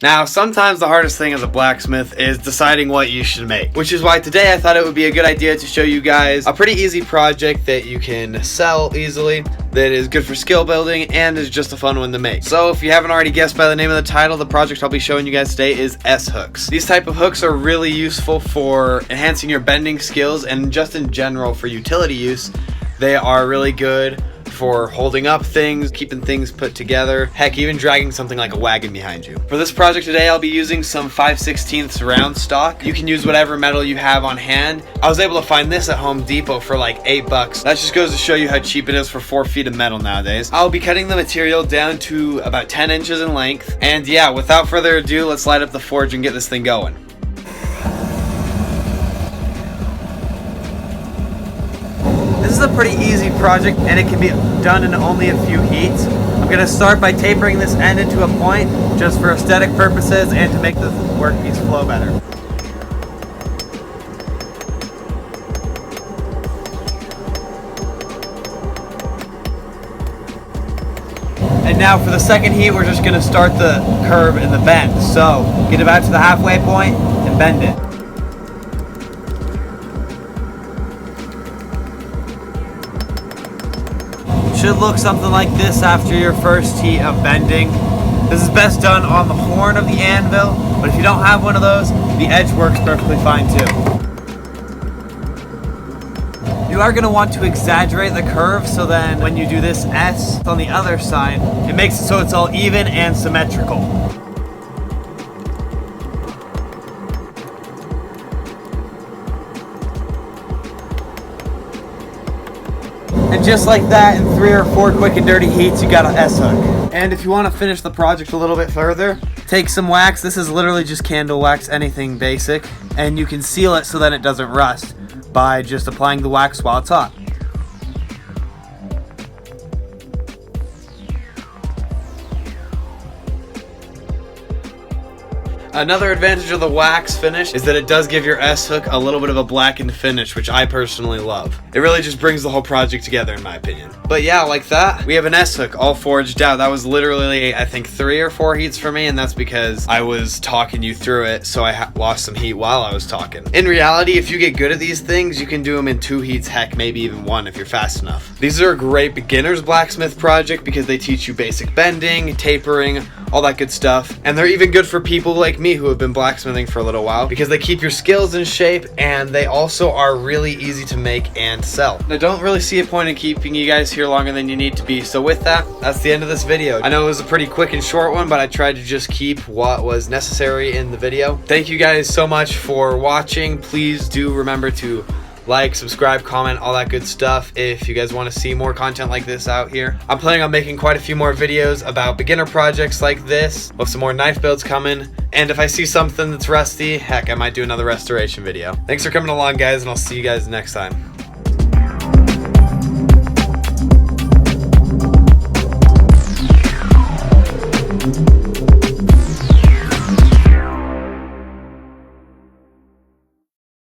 Now, sometimes the hardest thing as a blacksmith is deciding what you should make, which is why today I thought it would be a good idea to show you guys a pretty easy project that you can sell easily, that is good for skill building, and is just a fun one to make. So if you haven't already guessed by the name of the title, the project I'll be showing you guys today is S-hooks. These type of hooks are really useful for enhancing your bending skills, and just in general for utility use, they are really good for holding up things, keeping things put together, heck, even dragging something like a wagon behind you. For this project today, I'll be using some 5/16 round stock. You can use whatever metal you have on hand. I was able to find this at Home Depot for like $8. That just goes to show you how cheap it is for 4 feet of metal nowadays. I'll be cutting the material down to about 10 inches in length. And yeah, without further ado, let's light up the forge and get this thing going. This is a pretty easy project and it can be done in only a few heats. I'm going to start by tapering this end into a point just for aesthetic purposes and to make the workpiece flow better. And now for the second heat, we're just going to start the curve and the bend. So get about to the halfway point and bend it. Should look something like this after your first heat of bending. This is best done on the horn of the anvil, but if you don't have one of those, the edge works perfectly fine too. You are going to want to exaggerate the curve, so then when you do this S on the other side, it makes it so it's all even and symmetrical. And just like that, in 3 or 4 quick and dirty heats, you got an S-hook. And if you want to finish the project a little bit further, take some wax. This is literally just candle wax, anything basic. And you can seal it so that it doesn't rust by just applying the wax while it's hot. Another advantage of the wax finish is that it does give your S-hook a little bit of a blackened finish, which I personally love. It really just brings the whole project together in my opinion. But yeah, like that, we have an S-hook all forged out. That was literally, I think, 3 or 4 heats for me, and that's because I was talking you through it, so I lost some heat while I was talking. In reality, if you get good at these things, you can do them in 2 heats, heck, maybe even 1 if you're fast enough. These are a great beginner's blacksmith project because they teach you basic bending, tapering, all that good stuff. And they're even good for people like me who have been blacksmithing for a little while because they keep your skills in shape, and they also are really easy to make and sell. I don't really see a point in keeping you guys here longer than you need to be, so with that, that's the end of this video. I know it was a pretty quick and short one, but I tried to just keep what was necessary in the video. Thank you guys so much for watching. Please do remember to like, subscribe, comment, all that good stuff if you guys want to see more content like this out here. I'm planning on making quite a few more videos about beginner projects like this, with some more knife builds coming, and if I see something that's rusty, heck, I might do another restoration video. Thanks for coming along, guys, and I'll see you guys next time.